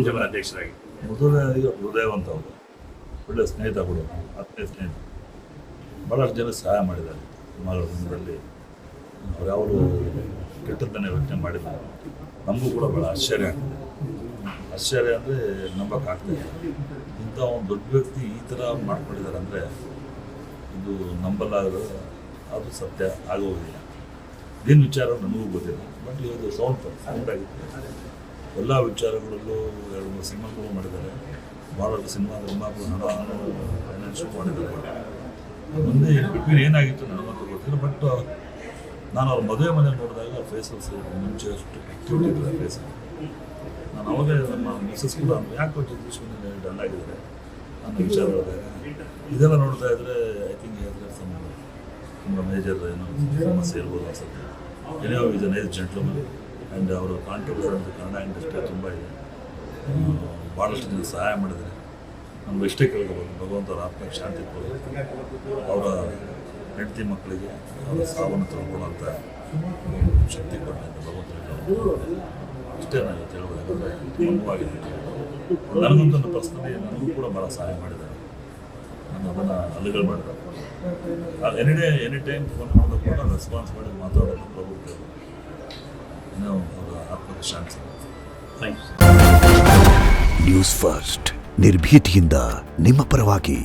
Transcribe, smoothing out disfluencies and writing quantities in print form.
ಜನ ಅಧ್ಯಕ್ಷರಾಗಿ ಮೊದಲನೇ ಹೃದಯವಂತ ಅವರು, ಒಳ್ಳೆಯ ಸ್ನೇಹಿತ ಕೂಡ, ಆತ್ಮೀಯ ಸ್ನೇಹಿತ. ಭಾಳಷ್ಟು ಜನ ಸಹಾಯ ಮಾಡಿದ್ದಾರೆ ಸುಮಾರು ದಿನದಲ್ಲಿ. ಅವ್ರು ಯಾವುದು ಕೆಟ್ಟದ್ದನ್ನೇ ಯೋಚನೆ ಮಾಡಿಲ್ಲ. ನಮಗೂ ಕೂಡ ಭಾಳ ಆಶ್ಚರ್ಯ ಆಗ್ತದೆ. ಆಶ್ಚರ್ಯ ಅಂದರೆ ನಂಬಕ್ಕಾಗ್ತದೆ. ಇಂಥ ಒಂದು ದೊಡ್ಡ ವ್ಯಕ್ತಿ ಈ ಥರ ಮಾಡ್ಕೊಂಡಿದ್ದಾರೆ ಅಂದರೆ ಇದು ನಂಬಲಾಗದ, ಅದು ಸತ್ಯ ಆಗೋದಿಲ್ಲ. ಏನು ವಿಚಾರ ನನಗೂ ಗೊತ್ತಿಲ್ಲ, ಬಟ್ ಇದು ಸೌಂಡ್ ಆಗಿತ್ತು. ಎಲ್ಲ ವಿಚಾರಗಳಲ್ಲೂ 2-3 ಸಿನಿಮಾಗಳು ಮಾಡಿದ್ದಾರೆ. ಭಾಳಷ್ಟು ಸಿನಿಮಾ ಫೈನಾನ್ಷಿಯಲ್ ಮಾಡಿದ್ದಾರೆ. ಮುಂದೆ ಬಿಟ್ವೀನ್ ಏನಾಗಿತ್ತು ನನಗಂತೂ ಗೊತ್ತಿಲ್ಲ. ಬಟ್ ನಾನು ಅವ್ರ ಮದುವೆ ಮನೇಲಿ ನೋಡಿದಾಗ ಫೇಸಸ್ ಮುಂಚೆ ಅಷ್ಟು ಆ್ಯಕ್ಟಿವಿಟಿ ಇದ್ದಾರೆ ಫೇಸಲ್ಲಿ. ನಾನು ಅವಾಗೇ ನಮ್ಮ ಮಿಸ್ಸಸ್ ಕೂಡ ಯಾಕೆ ಜಗದೀಶ್ವರನೇ ಡಲ್ ಆಗಿದ್ದಾರೆ ಅನ್ನೋ ವಿಚಾರ ಹೇಳಿದಾಗ ಇದೆಲ್ಲ ನೋಡ್ತಾ ಇದ್ದರೆ ಐ ಥಿಂಕ್ ತುಂಬ ಮೇಜರ್ ಏನೋ ಸಮಸ್ಯೆ ಇರ್ಬೋದು ಅನ್ಸುತ್ತೆ. ಏನೋ is a nice gentleman and ಅವರ ಕಾಂಟ್ರಿಬ್ಯೂಷನ್ ಕನ್ನಡ ಇಂಡಸ್ಟ್ರಿ ತುಂಬ ಇದೆ. ಭಾಳಷ್ಟು ಜನ ಸಹಾಯ ಮಾಡಿದ್ದಾರೆ. ನಮ್ಗೆ ಇಷ್ಟೇ ಕೇಳ್ಕೋಬೋದು, ಭಗವಂತವ್ರ ಆತ್ಮಕ್ಕೆ ಶಾಂತಿ ಕೊಡಬೇಕು, ಅವರ ಹೆಂಡತಿ ಮಕ್ಕಳಿಗೆ ಅವರ ಸಾವನ್ನು ತಿಳ್ಕೊಳ್ಳೋಂಥ ಶಕ್ತಿ ಕೊಡಬೇಕು ಭಗವಂತನಿಗೆ. ಇಷ್ಟೇ ನಾನು ಹೇಳ್ಬೋದು. ಯಾಕಂದರೆ ನೋವಾಗಿದೆ. ನನಗಂತೂ ಪರ್ಸ್ನಲಿ ನನಗೂ ಕೂಡ ಭಾಳ ಸಹಾಯ ಮಾಡಿದ್ದಾರೆ. ನಾನು ಅದನ್ನು ಅಲ್ಲಿಗಳು ಮಾಡಿದ್ದಾರೆ. ಎನಿ ಟೈಮ್ ಫೋನ್ ಮಾಡಿದಾಗ ಕೂಡ ರೆಸ್ಪಾನ್ಸ್ ಮಾಡಿ ಮಾತಾಡೋದು ಪ್ರಭುತ್ವ ಏನೋ ಅವರ ಆತ್ಮಕ್ಕೆ ಶಾಂತಿ. ನ್ಯೂಸ್ ಫಸ್ಟ್ ನಿರ್ಭೀತಿಯಿಂದ ನಿಮ್ಮ ಪರವಾಗಿ.